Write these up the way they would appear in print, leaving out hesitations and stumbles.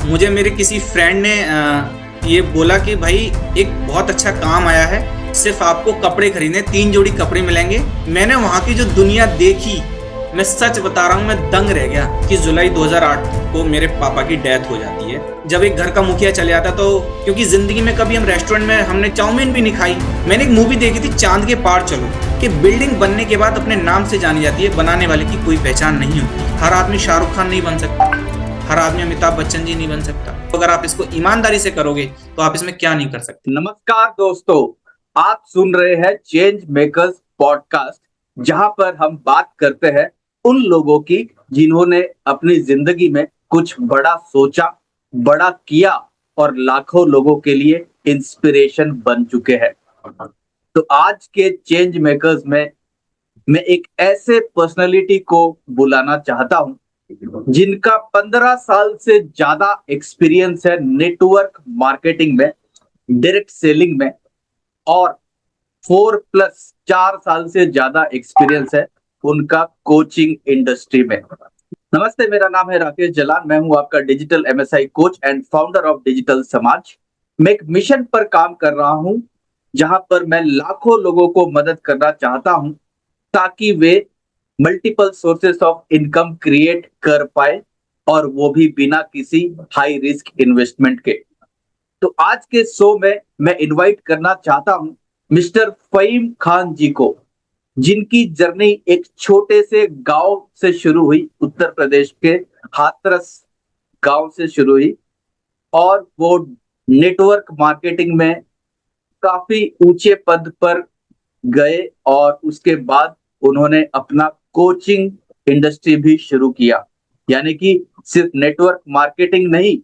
मुझे मेरे किसी फ्रेंड ने ये बोला कि भाई एक बहुत अच्छा काम आया है, सिर्फ आपको कपड़े खरीदने, 3 जोड़ी कपड़े मिलेंगे। मैंने वहां की जो दुनिया देखी, मैं सच बता रहा हूँ, मैं दंग रह गया कि जुलाई 2008 को मेरे पापा की डेथ हो जाती है। जब एक घर का मुखिया चले जाता तो, क्योंकि जिंदगी में कभी हम रेस्टोरेंट में हमने चाउमीन भी नहीं खाई। मैंने एक मूवी देखी थी, चांद के पार चलो, कि बिल्डिंग बनने के बाद अपने नाम से जानी जाती है, बनाने वाले की कोई पहचान नहीं होती। हर आदमी शाहरुख खान नहीं बन सकता, हर आदमी अमिताभ बच्चन जी नहीं बन सकता। तो अगर आप इसको ईमानदारी से करोगे तो आप इसमें क्या नहीं कर सकते। नमस्कार दोस्तों, आप सुन रहे हैं चेंज मेकर्स पॉडकास्ट, जहां पर हम बात करते हैं उन लोगों की जिन्होंने अपनी जिंदगी में कुछ बड़ा सोचा, बड़ा किया और लाखों लोगों के लिए इंस्पिरेशन बन चुके हैं। तो आज के चेंज मेकर्स में मैं एक ऐसे पर्सनालिटी को बुलाना चाहता हूं जिनका 15 साल से ज्यादा एक्सपीरियंस है नेटवर्क मार्केटिंग में, डायरेक्ट सेलिंग में, और 4+4 साल से ज्यादा एक्सपीरियंस है उनका कोचिंग इंडस्ट्री में। नमस्ते, मेरा नाम है राकेश जलान। मैं हूं आपका digital MSI coach and founder of digital समाज। मैं एक मिशन पर काम कर रहा हूं जहां पर मैं लाखों लोगों को मदद करना चाहता हूं ताकि वे multiple sources of income create कर पाए, और वो भी बिना किसी हाई रिस्क इन्वेस्टमेंट के। तो आज के शो में मैं इनवाइट करना चाहता हूं मिस्टर फहीम खान जी को, जिनकी जर्नी एक छोटे से गांव से शुरू हुई, उत्तर प्रदेश के हाथरस गांव से शुरू हुई, और वो नेटवर्क मार्केटिंग में काफी ऊंचे पद पर गए, और उसके बाद उन्होंने अपना कोचिंग इंडस्ट्री भी शुरू किया। यानी कि सिर्फ नेटवर्क मार्केटिंग नहीं,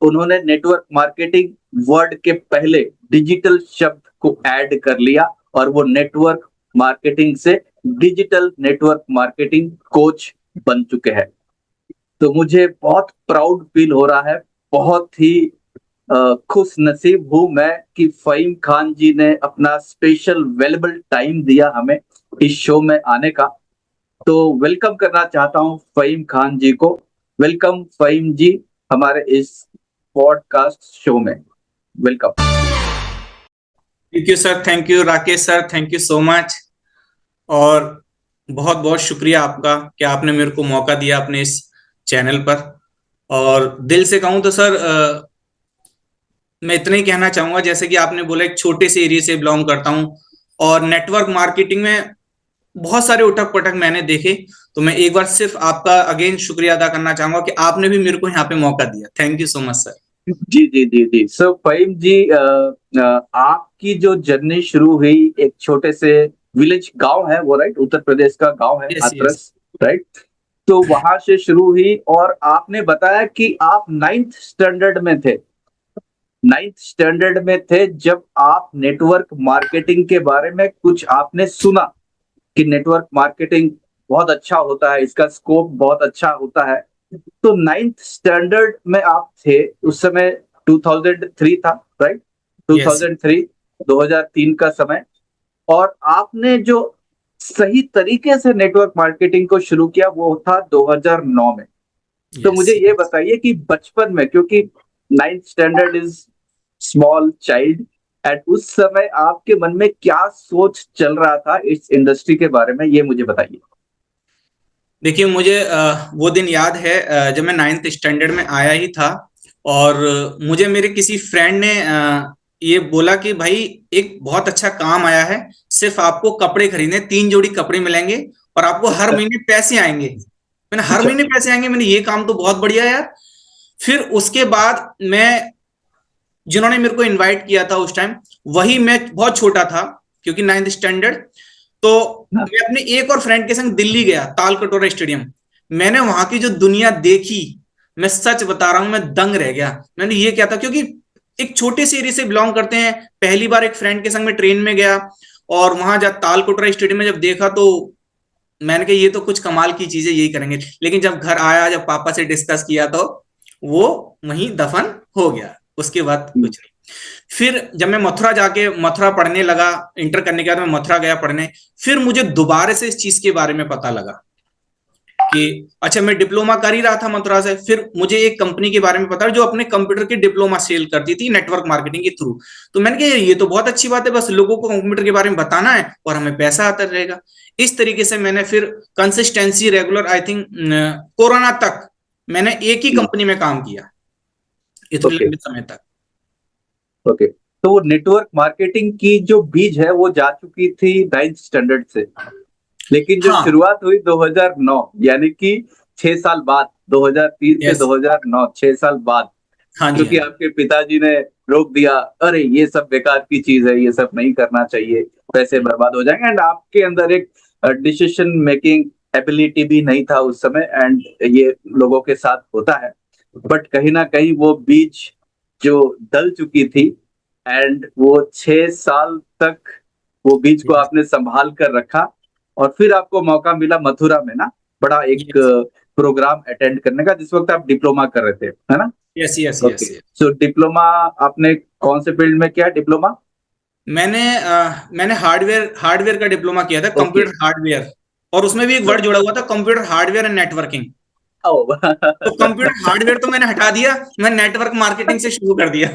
उन्होंने नेटवर्क मार्केटिंग वर्ड के पहले डिजिटल शब्द को ऐड कर लिया, और वो नेटवर्क मार्केटिंग से डिजिटल नेटवर्क मार्केटिंग कोच बन चुके हैं। तो मुझे बहुत प्राउड फील हो रहा है, बहुत ही खुश नसीब हूं मैं कि फहीम खान जी ने अपना स्पेशल वेलेबल टाइम दिया हमें इस शो में आने का। तो वेलकम करना चाहता हूं फहीम खान जी को। वेलकम फहीम जी हमारे इस पॉडकास्ट शो में। Welcome. Thank you sir, thank you Rakesh sir, thank you so much. और बहुत बहुत शुक्रिया आपका कि आपने मेरे को मौका दिया अपने इस चैनल पर। और दिल से कहूँ तो सर, मैं इतना ही कहना चाहूंगा, जैसे कि आपने बोला एक छोटे से एरिया से बिलोंग करता हूं और नेटवर्क मार्केटिंग में बहुत सारे उठक पटक मैंने देखे। तो मैं एक बार सिर्फ आपका अगेन शुक्रिया अदा करना चाहूंगा कि आपने भी मेरे को यहाँ पे मौका दिया। Thank you so much sir. जी जी जी जी। सो फहीम जी, आपकी जो जर्नी शुरू हुई एक छोटे से विलेज गांव है वो, राइट? उत्तर प्रदेश का गांव है यस यस। हाथरस, राइट? तो वहां से शुरू हुई, और आपने बताया कि आप 9th स्टैंडर्ड में थे। 9th स्टैंडर्ड में थे जब आप नेटवर्क मार्केटिंग के बारे में कुछ आपने सुना कि नेटवर्क मार्केटिंग बहुत अच्छा होता है, इसका स्कोप बहुत अच्छा होता है। तो 9th स्टैंडर्ड में आप थे उस समय, 2003 था, राइट? यस 2003, 2003 का समय। और आपने जो सही तरीके से नेटवर्क मार्केटिंग को शुरू किया वो था 2009 में। तो मुझे यस। ये बताइए कि बचपन में, क्योंकि 9th standard is small child, and उस समय आपके मन में क्या सोच चल रहा था इस इंडस्ट्री के बारे में, ये मुझे बताइए। देखिए, मुझे वो दिन याद है जब मैं 9th स्टैंडर्ड में आया ही था। और मुझे मेरे किसी फ्रेंड ने ये बोला कि भाई एक बहुत अच्छा काम आया है, सिर्फ आपको कपड़े खरीदने, 3 जोड़ी कपड़े मिलेंगे और आपको हर महीने पैसे आएंगे। मैंने हर अच्छा। महीने पैसे आएंगे, मैंने ये काम तो बहुत बढ़िया है यार। फिर उसके बाद मैं, जिन्होंने मेरे को इनवाइट किया था उस टाइम, वही मैं बहुत छोटा था क्योंकि 9th स्टैंडर्ड। तो मैं अपने एक और फ्रेंड के संग दिल्ली गया, ताल कटोरा स्टेडियम। मैंने वहां की जो दुनिया देखी, मैं सच बता रहा हूं, मैं दंग रह गया। मैंने ये क्या था, क्योंकि एक छोटे से एरिया से बिलोंग करते हैं। पहली बार एक फ्रेंड के संग में ट्रेन में गया और वहां जब ताल कटोरा स्टेडियम में जब देखा तो मैंने कहा ये तो कुछ कमाल की चीजें, यही करेंगे। लेकिन जब घर आया, जब पापा से डिस्कस किया तो वो वहीं दफन हो गया। उसके बाद कुछ नहीं। फिर जब मैं मथुरा जाके मथुरा पढ़ने लगा, इंटर करने के बाद मैं मथुरा गया पढ़ने, फिर मुझे दोबारा से इस चीज के बारे में पता लगा कि अच्छा, मैं डिप्लोमा कर ही रहा था मथुरा से, फिर मुझे एक कंपनी के बारे में पता जो अपने कंप्यूटर के डिप्लोमा सेल करती थी नेटवर्क मार्केटिंग के थ्रू। तो मैंने कहा ये तो बहुत अच्छी बात है, बस लोगों को कंप्यूटर के बारे में बताना है और हमें पैसा आता रहेगा। इस तरीके से मैंने फिर consistency regular, I think corona तक मैंने एक ही कंपनी में काम किया इतने ओके लंबे समय तक। ओके। तो वो नेटवर्क मार्केटिंग की जो बीज है वो जा चुकी थी 9th स्टैंडर्ड से, लेकिन जो हाँ, शुरुआत हुई 2009 यानी कि 6 साल बाद, 2003 से यस, 2009, 6 साल बाद, हाँ जी, हाँ क्योंकि जी, आपके पिताजी ने रोक दिया, अरे ये सब बेकार की चीज है, ये सब नहीं करना चाहिए, पैसे बर्बाद हो जाएंगे, एंड आपके अंदर एक डिसीजन मेकिंग एबिलिटी भी नहीं था उस समय, एंड ये लोगों के साथ होता है। बट कहीं ना कहीं वो बीज जो डल चुकी थी, एंड वो 6 साल तक वो बीज को यस, आपने संभाल कर रखा, और फिर आपको मौका मिला मथुरा में ना बड़ा एक यस, प्रोग्राम अटेंड करने का, जिस वक्त आप डिप्लोमा कर रहे थे, है ना? Yes, yes, okay. यस। सो डिप्लोमा आपने कौन से फील्ड में किया डिप्लोमा? मैंने हार्डवेयर हार्डवेयर का डिप्लोमा किया था, ओके। Computer hardware. और उसमें भी एक वर्ड जुड़ा हुआ था, कंप्यूटर हार्डवेयर एंड नेटवर्किंग। तो कंप्यूटर हार्डवेयर तो मैंने हटा दिया, मैं नेटवर्क मार्केटिंग से शुरू कर दिया।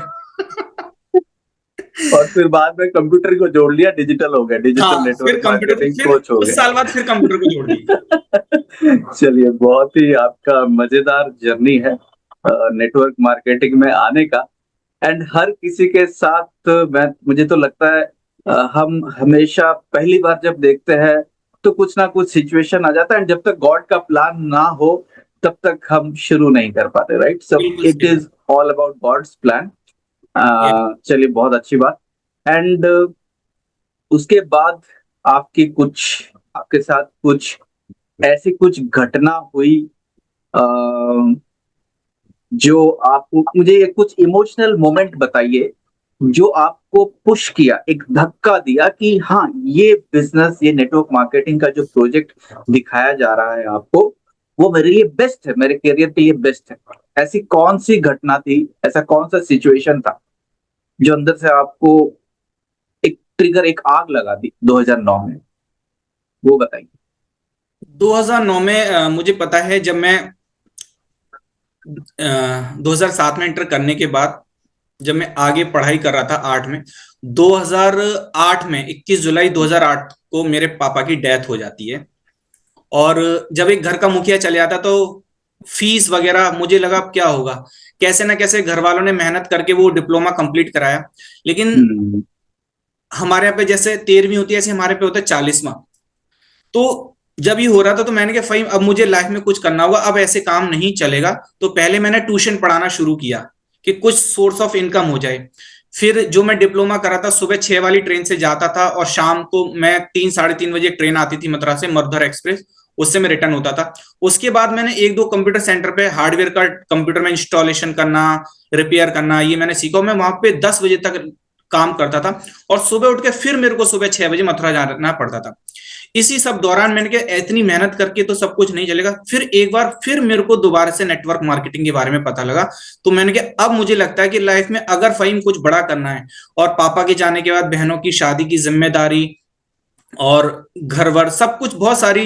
और फिर बाद में कंप्यूटर को जोड़ लिया, डिजिटल हो गया, डिजिटल हाँ, फिर नेटवर्क कंप्यूटर, मार्केटिंग फिर कोच हो कुछ साल बाद फिर कंप्यूटर को जोड़ दी। गए। चलिए, बहुत ही आपका मजेदार जर्नी है नेटवर्क मार्केटिंग में आने का, एंड हर किसी के साथ मैं मुझे तो लगता है हम हमेशा पहली बार जब देखते हैं तो कुछ ना कुछ सिचुएशन आ जाता है, एंड जब तक गॉड का प्लान ना हो तब तक हम शुरू नहीं कर पाते, राइट? सो बिल्कुल इट सही इज बात। All about God's plan. ये चलिए, बहुत अच्छी बात। एंड उसके बाद आपकी कुछ आपके साथ कुछ ऐसी कुछ घटना हुई अ, जो आपको, मुझे ये कुछ इमोशनल मोमेंट बताइए जो आपको पुश किया, एक धक्का दिया कि हाँ, ये बिजनेस, ये नेटवर्क मार्केटिंग का जो प्रोजेक्ट दिखाया जा रहा है आपको, वो मेरे लिए बेस्ट है, मेरे करियर के लिए बेस्ट है। ऐसी कौन सी घटना थी, ऐसा कौन सा सिचुएशन था जो अंदर से आपको एक ट्रिगर, एक आग लगा दी 2009 में, वो बताइए। 2009 में मुझे पता है, जब मैं 2007 में इंटर करने के बाद जब मैं आगे पढ़ाई कर रहा था 8 में, 2008 में 21 जुलाई 2008 को मेरे पापा की डेथ हो जाती है। और जब एक घर का मुखिया चले जाता तो फीस वगैरह, मुझे लगा अब क्या होगा। कैसे ना कैसे घर वालों ने मेहनत करके वो डिप्लोमा कंप्लीट कराया। लेकिन हम्म। हमारे यहाँ पे जैसे 13वीं होती है, ऐसे हमारे पे होता है 40वां। तो जब ये हो रहा था तो मैंने कहा फाइन, अब मुझे लाइफ में कुछ करना होगा, अब ऐसे काम नहीं चलेगा। तो पहले मैंने ट्यूशन पढ़ाना शुरू किया कि कुछ सोर्स ऑफ इनकम हो जाए। फिर जो मैं डिप्लोमा करा था, सुबह 6 वाली ट्रेन से जाता था और शाम को मैं 3 साढ़े 3 बजे ट्रेन आती थी मद्रास से, मरुधर एक्सप्रेस, उससे मैं रिटर्न होता था। उसके बाद मैंने एक दो कंप्यूटर सेंटर पे हार्डवेयर का, कंप्यूटर में इंस्टॉलेशन करना, रिपेयर करना, ये मैंने सीखा। मैं वहां पे 10 बजे तक काम करता था और सुबह उठ के फिर मेरे को सुबह 6 बजे मथुरा जाना पड़ता था। इसी सब दौरान मैंने कहा इतनी मेहनत करके तो सब कुछ नहीं चलेगा। फिर एक बार फिर मेरे को दोबारा से नेटवर्क मार्केटिंग के बारे में पता लगा। तो मैंने कहा अब मुझे लगता है कि लाइफ में अगर फहीम कुछ बड़ा करना है, और पापा के जाने के बाद बहनों की शादी की जिम्मेदारी और घर वर सब कुछ बहुत सारी,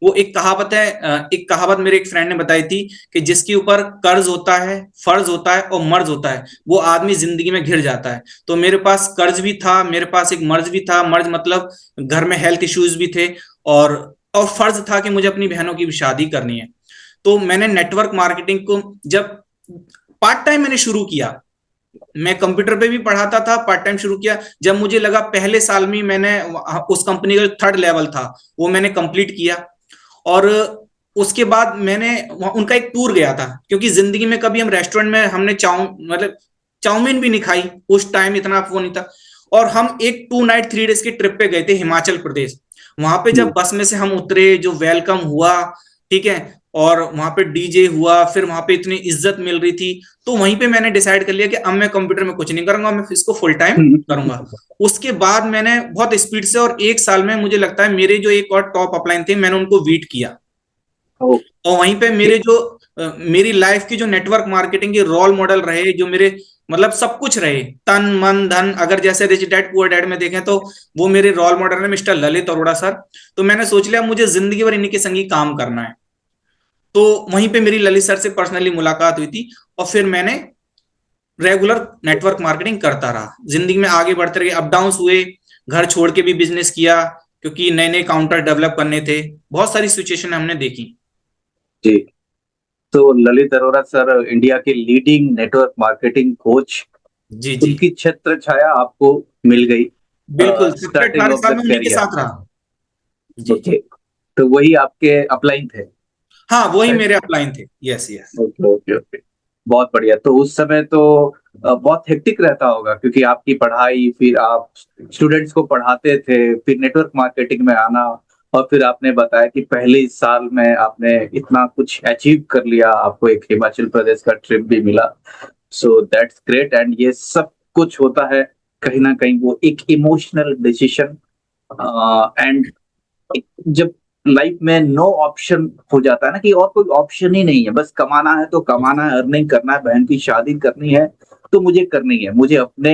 वो एक कहावत है, एक कहावत मेरे एक फ्रेंड ने बताई थी कि जिसके ऊपर कर्ज होता है, फर्ज होता है और मर्ज होता है, वो आदमी जिंदगी में घिर जाता है। तो मेरे पास कर्ज भी था, मेरे पास एक मर्ज भी था। मर्ज मतलब घर में हेल्थ इश्यूज भी थे, और फर्ज था कि मुझे अपनी बहनों की भी शादी करनी है। तो मैंने नेटवर्क मार्केटिंग को जब पार्ट टाइम मैंने शुरू किया, मैं कंप्यूटर पे भी पढ़ाता था, पार्ट टाइम शुरू किया। जब मुझे लगा पहले साल में मैंने उस कंपनी का जो 3rd लेवल था वो मैंने कंप्लीट किया। और उसके बाद मैंने उनका एक टूर गया था, क्योंकि जिंदगी में कभी हम रेस्टोरेंट में हमने मतलब चाउमीन भी नहीं खाई, उस टाइम इतना वो नहीं था। और हम एक 2 नाइट 3 डेज के ट्रिप पे गए थे हिमाचल प्रदेश। वहां पे जब बस में से हम उतरे, जो वेलकम हुआ, ठीक है, और वहां पे डीजे हुआ, फिर वहां पे इतनी इज्जत मिल रही थी। तो वहीं पे मैंने डिसाइड कर लिया कि अब मैं कंप्यूटर में कुछ नहीं करूंगा, मैं इसको फुल टाइम करूंगा। उसके बाद मैंने बहुत स्पीड से, और एक साल में मुझे लगता है मेरे जो एक और टॉप अपलाइन थे मैंने उनको बीट किया। और वहीं पे मेरे जो मेरी लाइफ की जो नेटवर्क मार्केटिंग के रोल मॉडल रहे, जो मेरे मतलब सब कुछ रहे, तन मन धन, अगर जैसे रिच डैड पुअर डैड में देखें तो वो मेरे रोल मॉडल है मिस्टर ललित अरोड़ा सर। तो मैंने सोच लिया मुझे जिंदगी भर इन्हीं के संग ही काम करना है। तो वहीं पे मेरी ललित सर से पर्सनली मुलाकात हुई थी और फिर मैंने रेगुलर नेटवर्क मार्केटिंग करता रहा, जिंदगी में आगे बढ़ते रहे, अप डाउन हुए, घर छोड़ के भी बिजनेस किया क्योंकि नए नए काउंटर डेवलप करने थे, बहुत सारी सिचुएशन हमने देखी। जी। तो ललित अरोड़ा सर इंडिया के लीडिंग नेटवर्क मार्केटिंग कोच, जी जी उनकी छत्र छाया आपको मिल गई बिल्कुल, पिछले स्टार्टिंग 18 ऑफ साल द में उन्हीं के करियर। साथ रहा। जी ओके, तो वही आपके अपलाइन थे? हाँ, वही राइट। मेरे अपलाइन थे। Yes yes. Okay okay okay, बहुत बढ़िया। तो उस समय तो बहुत हेक्टिक रहता होगा, क्योंकि आपकी पढ़ाई, फिर आप स्टूडेंट्स को पढ़ाते थे, फिर नेटवर्क मार्केटिंग में आना, और फिर आपने बताया कि पहले ही साल में आपने इतना कुछ अचीव कर लिया, आपको एक हिमाचल प्रदेश का ट्रिप भी मिला। So that's great. एंड ये सब कुछ होता है कहीं ना कहीं वो एक इमोशनल डिसीजन। एंड जब लाइफ में नो ऑप्शन हो जाता है ना, कि और कोई ऑप्शन ही नहीं है, बस कमाना है तो कमाना है, अर्निंग करना है, बहन की शादी करनी है तो मुझे करनी है, मुझे अपने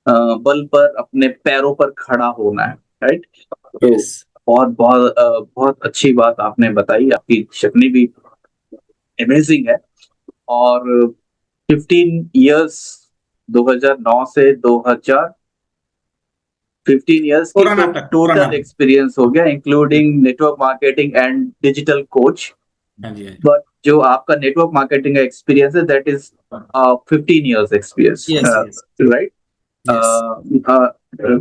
बल पर, अपने पैरों पर खड़ा होना है। राइट। तो यस बहुत बहुत बहुत अच्छी बात आपने बताई, आपकी जर्नी भी अमेजिंग है। और 15 इयर्स, 2009 से 2000, 15 इयर्स की कोरोना तो तक, कोरोना टोटल तक। एक्सपीरियंस हो गया, including network marketing and digital coach. हाँ जी हाँ बट जो आपका नेटवर्क मार्केटिंग का एक्सपीरियंस है, दैट इज 15 इयर्स एक्सपीरियंस, जी, yes yes right. Yes.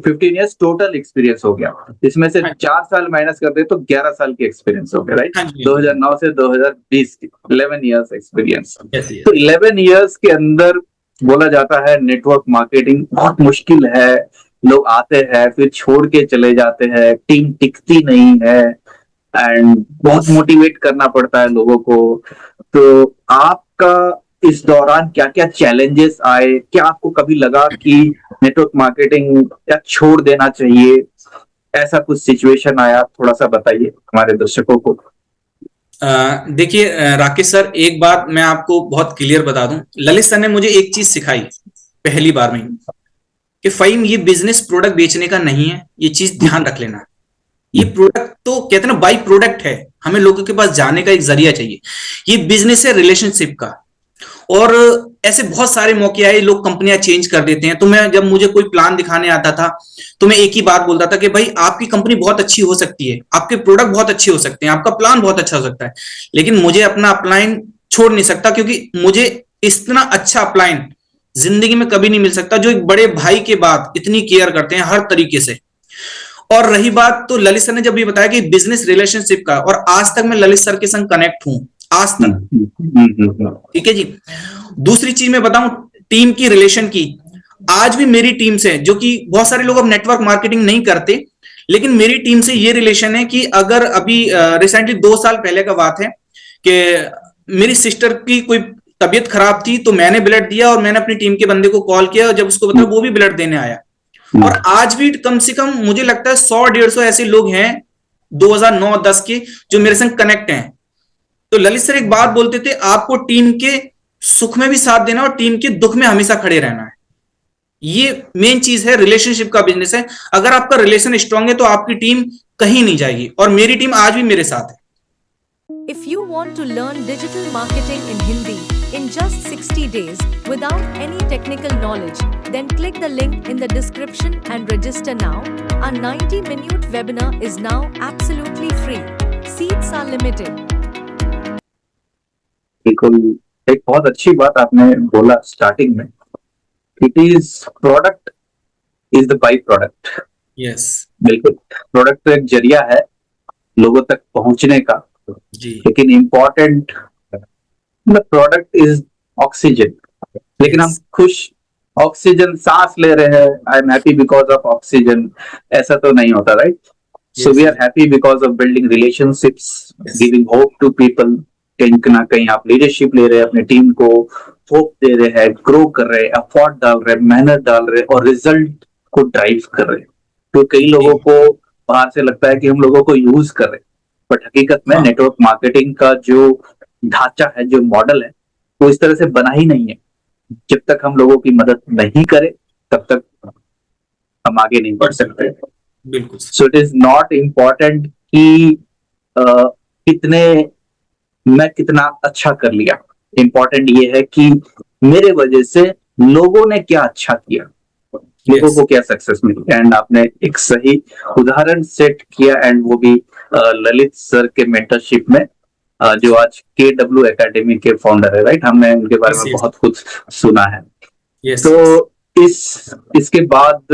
15 years total experience हो गया, इसमें से हाँ 4 साल माइनस कर दे तो 11 साल की एक्सपीरियंस हो गया, राइट। हाँ जी हाँ जी। 2009 से 2020 की 11 इयर्स एक्सपीरियंस। यस तो यस। 11 इयर्स के अंदर बोला जाता है नेटवर्क मार्केटिंग बहुत मुश्किल है, लोग आते हैं फिर छोड़ के चले जाते हैं, टीम टिकती नहीं है, एंड बहुत मोटिवेट करना पड़ता है लोगों को। तो आपका इस दौरान क्या क्या चैलेंजेस आए? क्या आपको कभी लगा कि नेटवर्क मार्केटिंग क्या छोड़ देना चाहिए? ऐसा कुछ सिचुएशन आया, थोड़ा सा बताइए हमारे दर्शकों को। देखिए राकेश सर, एक बात मैं आपको बहुत क्लियर बता दूं, ललित सर ने मुझे एक चीज सिखाई पहली बार में, कि फाइम ये बिजनेस प्रोडक्ट बेचने का नहीं है, ये चीज ध्यान रख लेना। ये प्रोडक्ट तो कहते हैं ना, बाई प्रोडक्ट है, हमें लोगों के पास जाने का एक जरिया चाहिए। ये बिजनेस है रिलेशनशिप का। और ऐसे बहुत सारे मौके आए, लोग कंपनियां चेंज कर देते हैं। तो मैं जब मुझे कोई प्लान दिखाने आता था तो मैं एक ही बात बोलता था कि भाई आपकी कंपनी बहुत अच्छी हो सकती है, आपके प्रोडक्ट बहुत अच्छे हो सकते हैं, आपका प्लान बहुत अच्छा हो सकता है, लेकिन मुझे अपना अपलाइन छोड़ नहीं सकता, क्योंकि मुझे इतना अच्छा अपलाइन जिंदगी में कभी नहीं मिल सकता जो एक बड़े भाई के बाद इतनी केयर करते हैं हर तरीके से। और रही बात तो ललित सर ने जब ये बताया कि बिजनेस रिलेशनशिप का, और आज तक मैं ललित सर के संग कनेक्ट हूं, आज तक। ठीक है जी। दूसरी चीज मैं बताऊं, टीम की रिलेशन की, आज भी मेरी टीम से, जो कि बहुत सारे लोग अब नेटवर्क मार्केटिंग नहीं करते, लेकिन मेरी टीम से ये रिलेशन है कि अगर अभी रिसेंटली 2 साल पहले का बात है कि मेरी सिस्टर की कोई तबीयत खराब थी, तो मैंने ब्लड दिया और मैंने अपनी टीम के बंदे को कॉल किया, और जब उसको बताया वो भी ब्लड देने आया। और आज भी कम से कम मुझे लगता है 100-150 ऐसे लोग हैं 2009-10 के जो मेरे संग कनेक्ट हैं। तो ललित सर एक बात बोलते थे, आपको टीम के सुख में भी साथ देना और टीम के दुख में हमेशा खड़े रहना है। ये मेन चीज है, रिलेशनशिप का बिजनेस है। अगर आपका रिलेशन स्ट्रांग है तो आपकी टीम कहीं नहीं जाएगी, और मेरी टीम आज भी मेरे साथ है। If you want to learn digital marketing in Hindi in just 60 days without any technical knowledge, then click the link in the description and register now. Our 90-minute webinar is now absolutely free. Seats are limited. बिल्कुल, एक बहुत अच्छी बात आपने बोला starting में, it is product is the by product. Yes बिल्कुल, product तो एक जरिया है लोगों तक पहुंचने का, जी। लेकिन इम्पोर्टेंट प्रोडक्ट इज ऑक्सीजन। लेकिन हम Yes. खुश, ऑक्सीजन सांस ले रहे हैं, I am happy because of oxygen, ऐसा तो नहीं होता, right. So Yes, we are yes. Happy because of building relationships, Yes. Giving hope to people. कहीं ना कहीं आप लीडरशिप ले रहे हैं, अपने टीम को होप दे रहे हैं, ग्रो कर रहे हैं, एफर्ट डाल रहे हैं, मेहनत डाल रहे हैं, और रिजल्ट को ड्राइव कर रहे हैं। तो कई लोगों को बाहर से लगता है कि हम लोगों को यूज कर रहे हैं, बट हकीकत में हाँ। नेटवर्क मार्केटिंग का जो ढांचा है, जो मॉडल है, वो इस तरह से बना ही नहीं है। जब तक हम लोगों की मदद नहीं करें तब तक हम आगे नहीं बढ़ सकते। बिल्कुल। So it is not important कि कितने मैं कितना अच्छा कर लिया, इम्पोर्टेंट ये है कि मेरे वजह से लोगों ने क्या अच्छा किया, लोगों को क्या सक्सेस मिली। एंड आपने एक सही उदाहरण सेट किया, एंड वो भी ललित सर के मेंटरशिप में, जो आज KW एकेडमी के फाउंडर है, राइट। हमने उनके बारे में बहुत कुछ सुना है। तो इसके बाद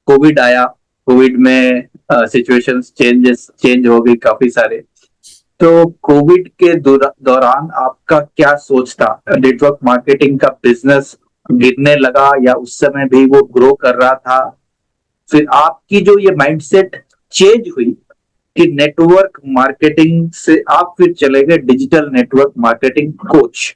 कोविड आया, कोविड में सिचुएशंस चेंज हो गई काफी सारे। तो कोविड के दौरान आपका क्या सोच था? नेटवर्क मार्केटिंग का बिजनेस गिरने लगा या उस समय भी वो ग्रो कर रहा था? फिर आपकी जो ये माइंडसेट चेंज हुई कि नेटवर्क मार्केटिंग से आप फिर चले गए डिजिटल नेटवर्क मार्केटिंग कोच।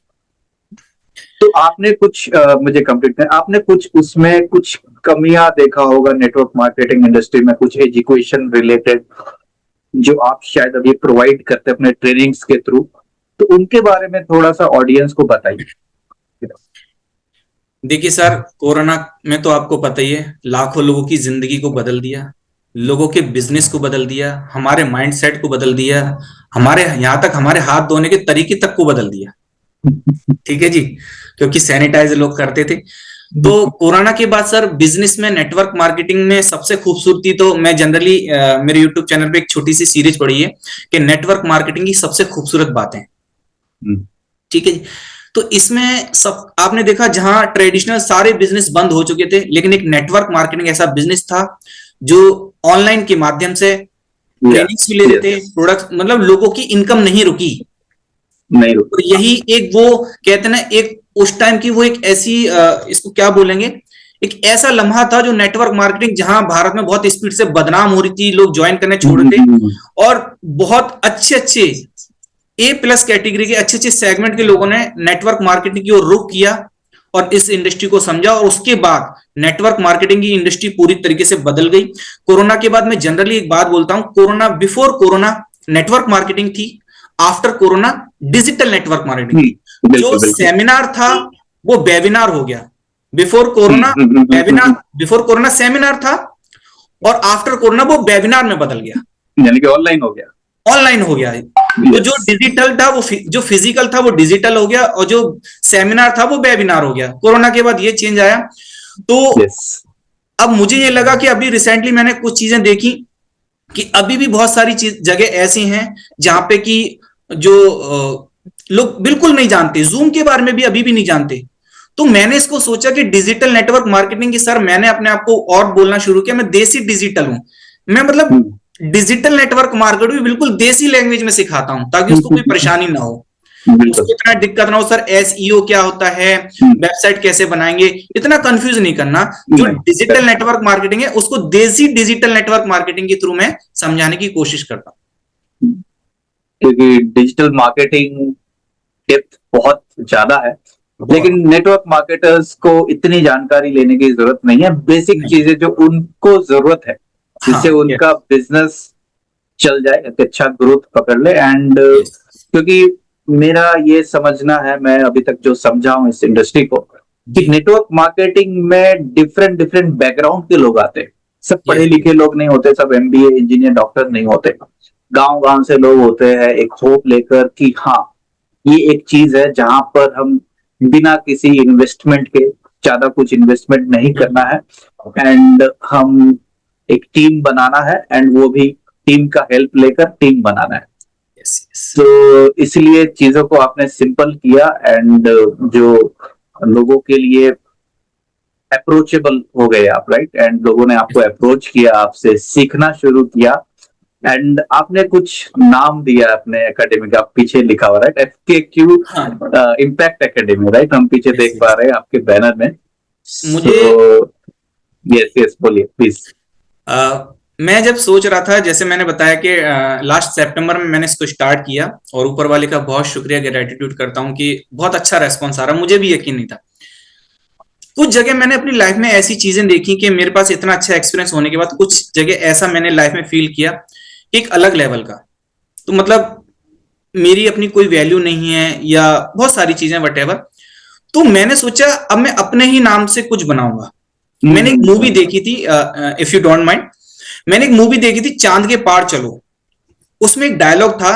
तो आपने कुछ मुझे कंप्लीट करना, आपने कुछ उसमें कुछ कमियां देखा होगा नेटवर्क मार्केटिंग इंडस्ट्री में, कुछ एजुकेशन रिलेटेड जो आप शायद अभी प्रोवाइड करते हैं अपने ट्रेनिंग्स के थ्रू, तो उनके बारे में थोड़ा सा ऑडियंस को बताइए। देखिए सर, कोरोना में तो आपको पता ही है, लाखों लोगों की जिंदगी को बदल दिया, लोगों के बिजनेस को बदल दिया, हमारे माइंडसेट को बदल दिया, हमारे यहाँ तक हमारे हाथ धोने के तरीके तक को बदल दिया। ठीक है जी, क्योंकि सैनिटाइज लोग करते थे। तो कोरोना के बाद सर बिजनेस में नेटवर्क मार्केटिंग में सबसे खूबसूरती, तो मैं जनरली मेरे यूट्यूब चैनल पे एक छोटी सी सीरीज पढ़ी है कि नेटवर्क मार्केटिंग की सबसे खूबसूरत बातें। ठीक है जी। तो इसमें सब आपने देखा, जहां ट्रेडिशनल सारे बिजनेस बंद हो चुके थे, लेकिन एक नेटवर्क मार्केटिंग ऐसा बिजनेस था जो ऑनलाइन के माध्यम से ट्रेनिंग्स भी लेते थे, प्रोडक्ट, मतलब लोगों की इनकम नहीं रुकी। तो यही एक वो कहते हैं ना, एक उस टाइम की वो एक ऐसी इसको क्या बोलेंगे, एक ऐसा लम्हा था जो नेटवर्क मार्केटिंग, जहां भारत में बहुत स्पीड से बदनाम हो रही थी, लोग ज्वाइन करने छोड़ रहे थे, और बहुत अच्छे A+ कैटेगरी के अच्छे सेगमेंट के लोगों ने नेटवर्क मार्केटिंग की ओर रुख किया और इस इंडस्ट्री को समझा, और उसके बाद नेटवर्क मार्केटिंग की इंडस्ट्री पूरी तरीके से बदल गई। कोरोना के बाद मैं जनरली एक बात बोलता हूं, corona, before corona network marketing थी, after corona digital network marketing. जो सेमिनार था वो वेबिनार हो गया। Before corona webinar, before corona seminar था, और आफ्टर कोरोना वो वेबिनार में बदल गया, यानी कि ऑनलाइन हो गया, ऑनलाइन हो गया। तो जो डिजिटल था वो, जो फिजिकल था वो डिजिटल हो गया, और जो सेमिनार था वो वेबिनार हो गया। कोरोना के बाद ये चेंज आया। तो अब मुझे ये लगा कि अभी रिसेंटली मैंने कुछ चीजें देखी कि अभी भी बहुत सारी जगह ऐसी हैं जहां पे कि जो लोग बिल्कुल नहीं जानते, जूम के बारे में भी अभी भी नहीं जानते। तो मैंने इसको सोचा कि डिजिटल नेटवर्क मार्केटिंग की, सर मैंने अपने आप को और बोलना शुरू किया, मैं देसी डिजिटल हूं, मैं मतलब डिजिटल नेटवर्क मार्केट भी बिल्कुल देसी लैंग्वेज में सिखाता हूं, ताकि उसको कोई परेशानी ना हो, उसको इतना दिक्कत ना हो। सर SEO क्या होता है, वेबसाइट कैसे बनाएंगे, इतना कंफ्यूज नहीं करना। जो डिजिटल नेटवर्क मार्केटिंग है उसको देसी डिजिटल नेटवर्क मार्केटिंग के थ्रू मैं समझाने की कोशिश करता हूं, क्योंकि डिजिटल मार्केटिंग डेप्थ बहुत ज्यादा है, लेकिन नेटवर्क मार्केटर्स को इतनी जानकारी लेने की जरूरत नहीं है। बेसिक चीजें जो उनको जरूरत है, जिससे उनका बिजनेस चल जाए, अच्छा ग्रोथ पकड़ ले। एंड क्योंकि मेरा ये समझना है, मैं अभी तक जो समझा हूं इस इंडस्ट्री को, कि नेटवर्क मार्केटिंग में डिफरेंट बैकग्राउंड के लोग आते हैं। सब पढ़े लिखे लोग नहीं होते, सब MBA इंजीनियर डॉक्टर नहीं होते, गांव से लोग होते हैं, एक होप लेकर कि हाँ ये एक चीज है जहां पर हम बिना किसी इन्वेस्टमेंट के, ज्यादा कुछ इन्वेस्टमेंट नहीं करना है, एंड हम एक टीम बनाना है, एंड वो भी टीम का हेल्प लेकर टीम बनाना है। तो इसलिए चीजों को आपने सिंपल किया, एंड जो लोगों के लिए अप्रोचेबल हो गए आप, राइट। एंड लोगों ने आपको अप्रोच किया, आपसे सीखना शुरू किया, एंड आपने कुछ नाम दिया अपने एकेडमी का, पीछे लिखा हुआ, right, FKQ impact academy, right. हम पीछे देख पा रहे हैं आपके बैनर में। मुझे यस बोलिए प्लीज। मैं जब सोच रहा था, जैसे मैंने बताया कि लास्ट सितंबर में मैंने इसको स्टार्ट किया, और ऊपर वाले का बहुत शुक्रिया, ग्रेटिट्यूड करता हूं कि बहुत अच्छा रेस्पॉन्स आ रहा, मुझे भी यकीन नहीं था। कुछ जगह मैंने अपनी लाइफ में ऐसी चीजें देखी कि मेरे पास इतना अच्छा एक्सपीरियंस होने के बाद कुछ जगह ऐसा मैंने लाइफ में फील किया कि एक अलग लेवल का, तो मतलब मेरी अपनी कोई वैल्यू नहीं है, या बहुत सारी चीजें व्हाटएवर। तो मैंने सोचा अब मैं अपने ही नाम से कुछ बनाऊंगा। मैंने एक मूवी देखी थी, इफ यू डोंट माइंड, मैंने एक मूवी देखी थी, चांद के पार चलो। उसमें एक डायलॉग था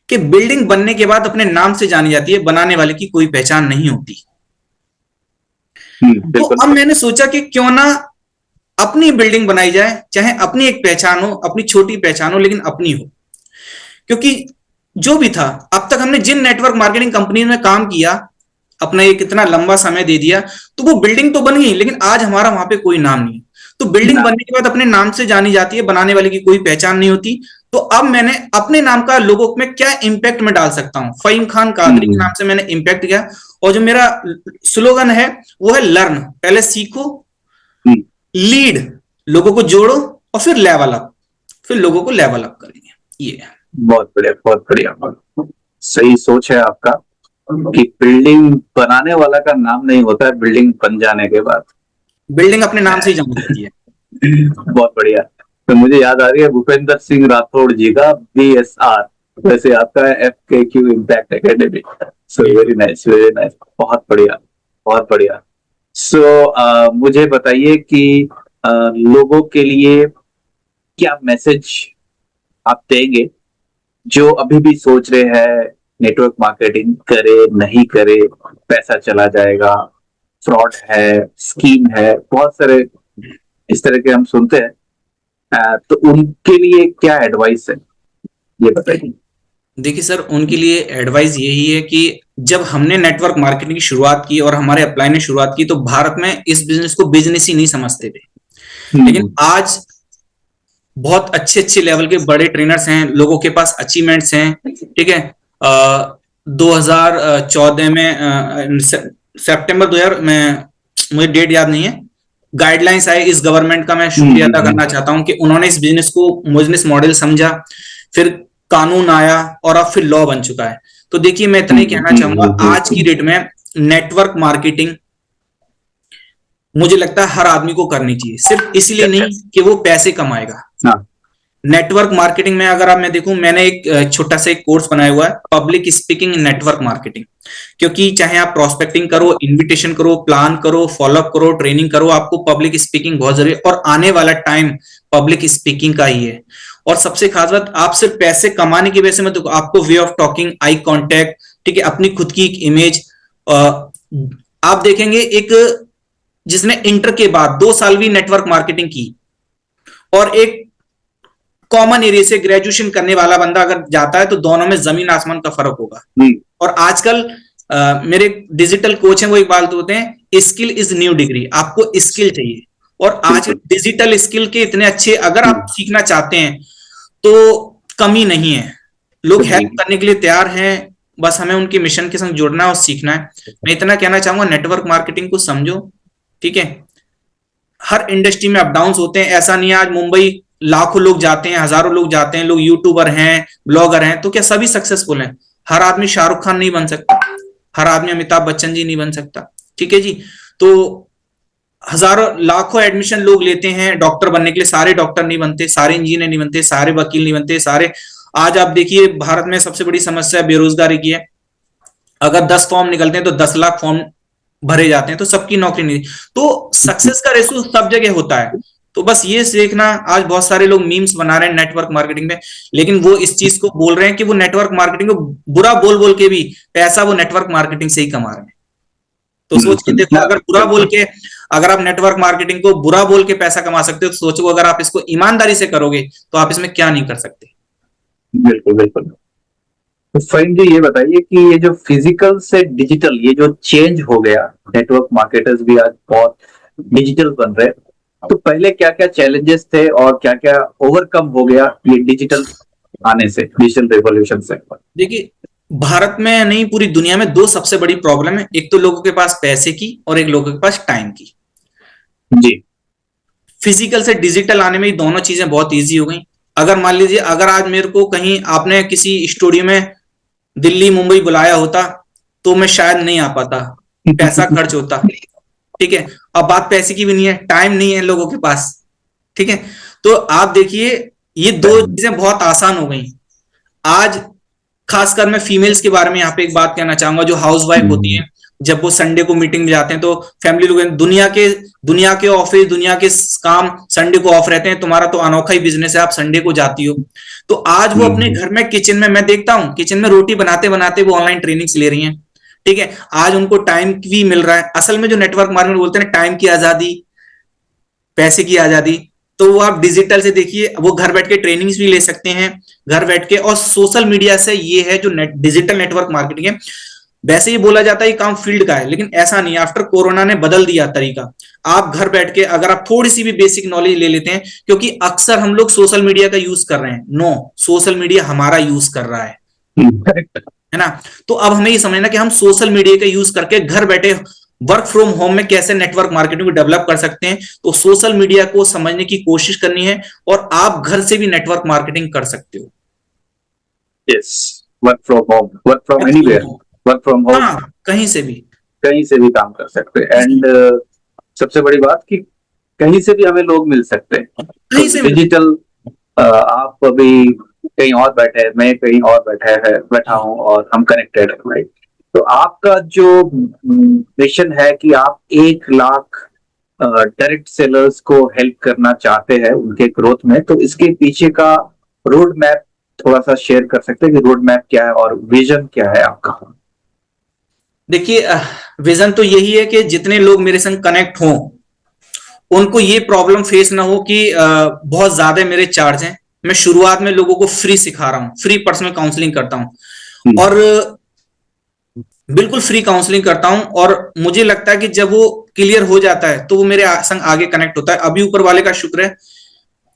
कि बिल्डिंग बनने के बाद अपने नाम से जानी जाती है, बनाने वाले की कोई पहचान नहीं होती। तो बिल्कुल। अब मैंने सोचा कि क्यों ना अपनी बिल्डिंग बनाई जाए, चाहे अपनी एक पहचान हो, अपनी छोटी पहचान हो, लेकिन अपनी हो। क्योंकि जो भी था, अब तक हमने जिन नेटवर्क मार्केटिंग कंपनी में काम किया, अपना एक इतना लंबा समय दे दिया, तो वो बिल्डिंग तो बन गई, लेकिन आज हमारा वहां पे कोई नाम नहीं है। तो बिल्डिंग बनने के बाद अपने नाम से जानी जाती है, बनाने वाले की कोई पहचान नहीं होती। तो अब मैंने अपने नाम का लोगों में क्या इंपैक्ट में डाल सकता हूं, फहीम खान कादरी के नाम से मैंने इंपैक्ट किया। और जो मेरा स्लोगन है वो है लर्न, पहले सीखो, लीड, लोगों को जोड़ो, और फिर लेवल अप, फिर लोगों को लेवल अप करेंगे। ये बहुत बढ़िया, बहुत बढ़िया। सही सोच है आपका कि बिल्डिंग बनाने वाला का नाम नहीं होता है, बिल्डिंग बन जाने के बाद बिल्डिंग अपने नाम से ही जानी जाती है। बहुत बढ़िया। तो मुझे याद आ रही है भूपेंद्र सिंह राठौड़ जी का BSR, वैसे आपका FKQ impact academy. So very nice, very nice, बहुत बढ़िया, बहुत बढ़िया। सो मुझे बताइए कि लोगों के लिए क्या मैसेज आप देंगे जो अभी भी सोच रहे हैं नेटवर्क मार्केटिंग करे नहीं करे, पैसा चला जाएगा, फ्रॉड है, स्कीम है, बहुत सारे इस तरह के हम सुनते हैं, तो उनके लिए क्या एडवाइस है, ये बताइए। देखिए सर, उनके लिए एडवाइस यही है कि जब हमने नेटवर्क मार्केटिंग की शुरुआत की और हमारे अपलाइन ने शुरुआत की, तो भारत में इस बिजनेस को बिजनेस ही नहीं समझते थे। लेकिन आज बहुत अच्छे अच्छे लेवल के बड़े ट्रेनर्स हैं, लोगों के पास अचीवमेंट्स हैं, ठीक है। 2014 में सितंबर 2000 में, मुझे डेट याद नहीं है, गाइडलाइंस आए इस गवर्नमेंट का। मैं शुक्रिया अदा करना चाहता हूं कि उन्होंने इस बिजनेस को बिजनेस मॉडल समझा, फिर कानून आया और अब फिर लॉ बन चुका है। तो देखिए, मैं इतना ही कहना चाहूंगा, आज की डेट में नेटवर्क मार्केटिंग मुझे लगता है हर आदमी को करनी चाहिए, सिर्फ इसलिए नहीं कि वो पैसे कमाएगा। नेटवर्क मार्केटिंग में अगर आप मैं देखूं, मैंने एक छोटा सा एक कोर्स बनाया हुआ है, public speaking in network marketing. क्योंकि चाहे आप प्रोस्पेक्टिंग करो, इनविटेशन करो, प्लान करो, फॉलोअप करो, ट्रेनिंग करो, आपको पब्लिक स्पीकिंग बहुत जरूरी है। और आने वाला टाइम पब्लिक स्पीकिंग का ही है। और सबसे खास बात, आप सिर्फ पैसे कमाने की वजह से मत, आपको way of talking, eye contact, ठीक है, अपनी खुद की एक इमेज। आप देखेंगे एक जिसने इंटर के बाद 2 साल भी नेटवर्क मार्केटिंग की और एक कॉमन एरिया से ग्रेजुएशन करने वाला बंदा अगर जाता है, तो दोनों में जमीन आसमान का फर्क होगा। और आजकल मेरे डिजिटल कोच हैं, वो एक बात बोलते हैं, स्किल इज न्यू डिग्री। आपको स्किल चाहिए, और आज डिजिटल स्किल के इतने अच्छे, अगर आप सीखना चाहते हैं तो कमी नहीं है, लोग हेल्प करने के लिए तैयार हैं, बस हमें उनके मिशन के संग जुड़ना है और सीखना है। मैं इतना कहना चाहूंगा, नेटवर्क मार्केटिंग को समझो, ठीक है। हर इंडस्ट्री में अप डाउन होते हैं, ऐसा नहीं है आज मुंबई लाखों लोग जाते हैं, हजारों लोग जाते हैं, लोग यूट्यूबर हैं, ब्लॉगर हैं, तो क्या सभी सक्सेसफुल हैं? हर आदमी शाहरुख खान नहीं बन सकता, हर आदमी अमिताभ बच्चन जी नहीं बन सकता, ठीक है जी। तो हजारों लाखों एडमिशन लोग लेते हैं डॉक्टर बनने के लिए, सारे डॉक्टर नहीं बनते, सारे इंजीनियर नहीं बनते, सारे वकील नहीं बनते, सारे। आज आप देखिए, भारत में सबसे बड़ी समस्या बेरोजगारी की है। अगर 10 फॉर्म निकलते हैं तो 10 लाख फॉर्म भरे जाते हैं, तो सबकी नौकरी नहीं। तो सक्सेस का रेशो सब जगह होता है। तो बस ये देखना, आज बहुत सारे लोग मीम्स बना रहे हैं नेटवर्क मार्केटिंग में, लेकिन वो इस चीज को बोल रहे हैं कि वो नेटवर्क मार्केटिंग को बुरा बोल बोल के भी पैसा वो नेटवर्क मार्केटिंग से ही कमा रहे हैं। तो सोच के देखो, अगर बुरा बोल के, अगर आप नेटवर्क मार्केटिंग को बुरा बोल के पैसा कमा सकते हो, तो सोचो अगर आप इसको ईमानदारी से करोगे तो आप इसमें क्या नहीं कर सकते। बिल्कुल बिल्कुल। तो फहीम जी, ये बताइए कि ये जो फिजिकल से डिजिटल, ये जो चेंज हो गया, नेटवर्क मार्केटर्स भी आज बहुत डिजिटल बन रहे, तो पहले क्या क्या चैलेंजेस थे और क्या क्या ओवरकम हो गया ये डिजिटल आने से, डिजिटल रेवोल्यूशन से? देखिए, भारत में नहीं, पूरी दुनिया में 2 सबसे बड़ी प्रॉब्लम है, एक तो लोगों के पास पैसे की और एक लोगों के पास टाइम की। जी। फिजिकल से डिजिटल आने में दोनों चीजें बहुत इजी हो गई। अगर मान लीजिए, अगर आज मेरे को कहीं आपने किसी स्टूडियो में दिल्ली मुंबई बुलाया होता, तो मैं शायद नहीं आ पाता, पैसा खर्च होता, ठीक है। अब बात पैसे की भी नहीं है, टाइम नहीं है लोगों के पास, ठीक है। तो आप देखिए, ये 2 चीजें बहुत आसान हो गई आज। खासकर मैं फीमेल्स के बारे में यहाँ पे एक बात कहना चाहूंगा, जो हाउस वाइफ होती है, जब वो संडे को मीटिंग में जाते हैं, तो फैमिली लोग, दुनिया के ऑफिस, दुनिया के काम संडे को ऑफ रहते हैं, तुम्हारा तो अनोखा ही बिजनेस है, आप संडे को जाती हो। तो आज वो अपने घर में किचन में, मैं देखता हूँ किचन में रोटी बनाते बनाते वो ऑनलाइन ट्रेनिंग्स ले रही हैं। ठीक है, आज उनको टाइम भी मिल रहा है। असल में जो नेटवर्क मार्केटिंग बोलते हैं टाइम की आजादी, पैसे की आजादी, तो वो आप डिजिटल से देखिए, वो घर बैठ के ट्रेनिंग्स भी ले सकते हैं घर बैठ के। और सोशल मीडिया से ये है जो डिजिटल नेटवर्क मार्केटिंग है, वैसे ही बोला जाता है ये काम फील्ड का है, लेकिन ऐसा नहीं है। आफ्टर कोरोना ने बदल दिया तरीका। आप घर बैठ के अगर आप थोड़ी सी भी बेसिक नॉलेज ले लेते हैं, क्योंकि अक्सर हम लोग सोशल मीडिया का यूज कर रहे हैं, नो, सोशल मीडिया हमारा यूज कर रहा है ना। तो अब हमें ये समझना कि हम सोशल मीडिया का यूज करके घर बैठे वर्क फ्रॉम होम में कैसे नेटवर्क मार्केटिंग को डेवलप कर सकते हैं। तो सोशल मीडिया को समझने की कोशिश करनी है और आप घर से भी नेटवर्क मार्केटिंग कर सकते हो। Yes, work from home, work from anywhere, work from home, हाँ, कहीं से भी काम कर सकते हैं। एंड सबसे बड़ी बात कि कहीं से भी हमें लोग मिल सकते हैं, कहीं से भी। डिजिटल। आप अभी कहीं और बैठे हैं, मैं कहीं और बैठा हूँ और हम कनेक्टेड है, राइट। तो आपका जो मिशन है कि आप 1 लाख डायरेक्ट सेलर्स को हेल्प करना चाहते हैं उनके ग्रोथ में, तो इसके पीछे का रोड मैप थोड़ा सा शेयर कर सकते हैं कि रोड मैप क्या है और विजन क्या है आपका? देखिए, विजन तो यही है कि जितने लोग मेरे संग कनेक्ट हों उनको ये प्रॉब्लम फेस ना हो कि बहुत ज्यादा मेरे चार्ज हैं। मैं शुरुआत में लोगों को फ्री सिखा रहा हूँ, फ्री पर्सनल काउंसलिंग करता हूँ और बिल्कुल फ्री काउंसलिंग करता हूं। और मुझे लगता है कि जब वो क्लियर हो जाता है तो वो मेरे संग आगे कनेक्ट होता है। अभी ऊपर वाले का शुक्र है,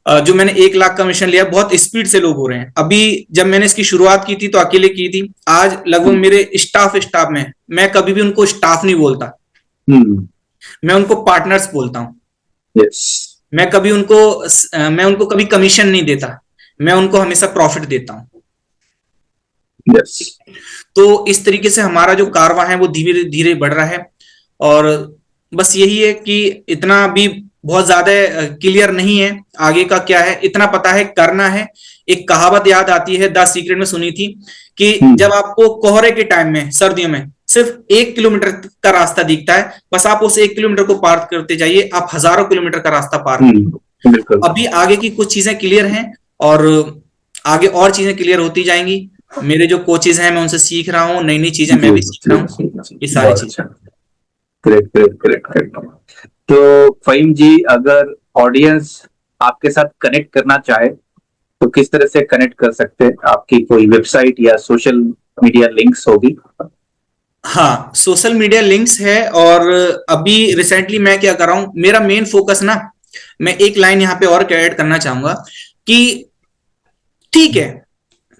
जो मैंने 1 लाख का मिशन लिया, बहुत स्पीड से लोग हो रहे हैं। अभी जब मैंने इसकी शुरुआत की थी तो अकेले की थी, आज लगभग मेरे स्टाफ में, मैं कभी भी उनको स्टाफ नहीं बोलता, मैं उनको पार्टनर्स बोलता हूँ। yes. मैं उनको कभी कमीशन नहीं देता, मैं उनको हमेशा प्रॉफिट देता हूँ। yes. तो इस तरीके से हमारा जो कारवां है वो धीरे धीरे बढ़ रहा है। और बस यही है कि इतना भी बहुत ज्यादा क्लियर नहीं है आगे का क्या है, इतना पता है करना है। एक कहावत याद आती है, द सीक्रेट में सुनी थी कि जब आपको कोहरे के टाइम में, सर्दियों में, सिर्फ 1 किलोमीटर का रास्ता दिखता है, बस आप उस 1 किलोमीटर को पार करते जाइए, आप हजारों किलोमीटर का रास्ता पार करेंगे। अभी आगे की कुछ चीजें क्लियर हैं और आगे और चीजें क्लियर होती जाएंगी। मेरे जो कोचेज हैं मैं उनसे सीख रहा हूँ, नई नई चीजें मैं भी सीख रहा हूँ, ये सारी चीजें। ग्रेट। तो फहीम जी, अगर ऑडियंस आपके साथ कनेक्ट करना चाहे तो किस तरह से कनेक्ट कर सकते हैं? आपकी कोई वेबसाइट या सोशल मीडिया लिंक्स होगी? हाँ, सोशल मीडिया लिंक्स है। और अभी रिसेंटली मैं क्या कर रहा हूँ, मेरा मेन फोकस ना, मैं एक लाइन यहाँ पे और ऐड करना चाहूंगा कि ठीक है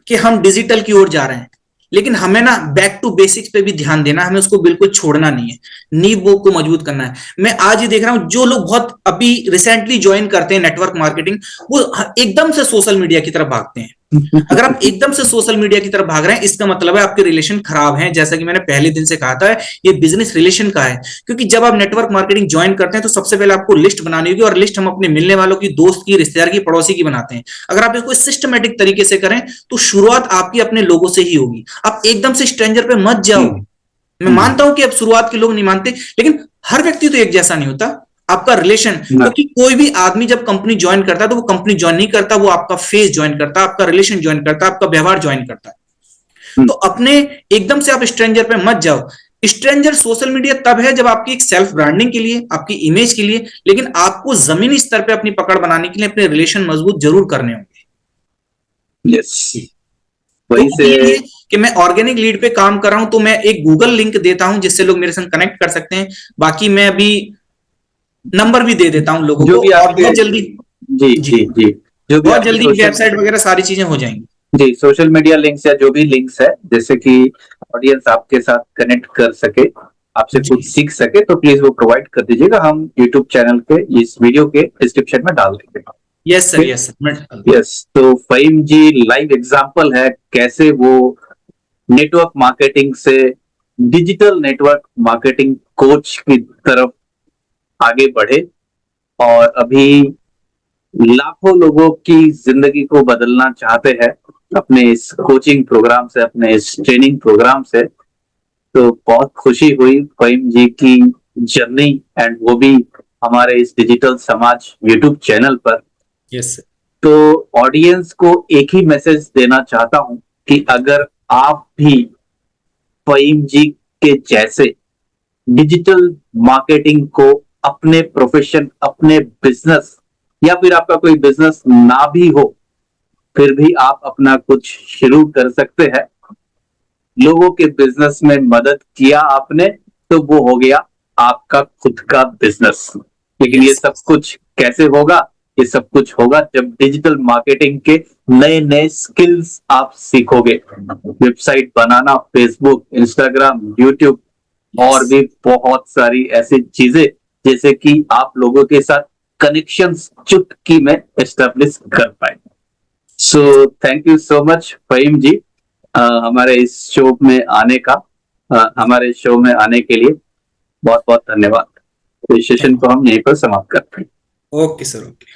कि हम डिजिटल की ओर जा रहे हैं, लेकिन हमें ना बैक टू बेसिक्स पे भी ध्यान देना, हमें उसको बिल्कुल छोड़ना नहीं है, नींव को मजबूत करना है। मैं आज ही देख रहा हूं जो लोग बहुत अभी रिसेंटली ज्वाइन करते हैं नेटवर्क मार्केटिंग, वो एकदम से सोशल मीडिया की तरफ भागते हैं। अगर आप एकदम से सोशल मीडिया की तरफ भाग रहे हैं, इसका मतलब है आपके रिलेशन खराब हैं। जैसा कि मैंने पहले दिन से कहा था, ये बिजनेस रिलेशन का है। क्योंकि जब आप नेटवर्क मार्केटिंग ज्वाइन करते हैं तो सबसे पहले आपको लिस्ट बनानी होगी, और लिस्ट हम अपने मिलने वालों की, दोस्त की, रिश्तेदार की, पड़ोसी की बनाते हैं। अगर आप इसको सिस्टमेटिक तरीके से करें तो शुरुआत आपकी अपने लोगों से ही होगी। आप एकदम से स्ट्रेंजर पे मत जाओ। मैं मानता हूं कि अब शुरुआत के लोग नहीं मानते, लेकिन हर व्यक्ति तो एक जैसा नहीं होता। आपका रिलेशन, क्योंकि कोई भी आदमी जब कंपनी ज्वाइन करता है तो वो कंपनी ज्वाइन नहीं करता, वो आपका फेस ज्वाइन करता है, आपका रिलेशन ज्वाइन करता है, आपका व्यवहार ज्वाइन करता है। तो अपने एकदम से आप स्ट्रेंजर पे मत जाओ। स्ट्रेंजर सोशल मीडिया तब है जब आपकी एक सेल्फ ब्रांडिंग के लिए, आपकी इमेज के लिए, लेकिन आपको जमीनी स्तर पे अपनी पकड़ बनाने के लिए अपने रिलेशन मजबूत जरूर करने होंगे। यस, वही से कि मैं ऑर्गेनिक लीड पे काम कर रहा हूं, तो मैं एक गूगल लिंक देता हूं जिससे लोग मेरे संग कनेक्ट कर सकते हैं। बाकी मैं अभी नंबर भी दे देता हूं लोगों को, और बहुत जल्दी जी जो भी बहुत जल्दी वेबसाइट वगैरह सारी चीजें हो जाएंगी। जी, सोशल मीडिया लिंक्स या जो भी लिंक्स है, जैसे कि ऑडियंस आपके साथ कनेक्ट कर सके, आपसे कुछ सीख सके, तो प्लीज वो प्रोवाइड कर दीजिएगा। हम यूट्यूब चैनल के इस वीडियो के डिस्क्रिप्शन में डाल देंगे। Yes sir, yes. तो फहीम जी लाइव एग्जांपल है कैसे वो नेटवर्क मार्केटिंग से डिजिटल नेटवर्क मार्केटिंग कोच की तरफ आगे बढ़े, और अभी लाखों लोगों की जिंदगी को बदलना चाहते हैं अपने इस कोचिंग प्रोग्राम से, अपने इस ट्रेनिंग प्रोग्राम से। तो बहुत खुशी हुई फहीम जी की जर्नी, एंड वो भी हमारे इस डिजिटल समाज यूट्यूब चैनल पर। यस। तो ऑडियंस को एक ही मैसेज देना चाहता हूं कि अगर आप भी फहीम जी के जैसे डिजिटल मार्केटिंग को अपने प्रोफेशन, अपने बिजनेस, या फिर आपका कोई बिजनेस ना भी हो फिर भी आप अपना कुछ शुरू कर सकते हैं। लोगों के बिजनेस में मदद किया आपने तो वो हो गया आपका खुद का बिजनेस। लेकिन ये सब कुछ कैसे होगा? ये सब कुछ होगा जब डिजिटल मार्केटिंग के नए नए स्किल्स आप सीखोगे। वेबसाइट बनाना, फेसबुक, इंस्टाग्राम, यूट्यूब और भी बहुत सारी ऐसी चीजें जैसे कि आप लोगों के साथ कनेक्शंस चुटकी में एस्टेब्लिश कर पाए। So thank you so much Faheem ji हमारे इस शो में आने का, हमारे शो में आने के लिए बहुत बहुत धन्यवाद। तो इस सेशन को हम यहीं पर समाप्त करते हैं। Okay sir, okay.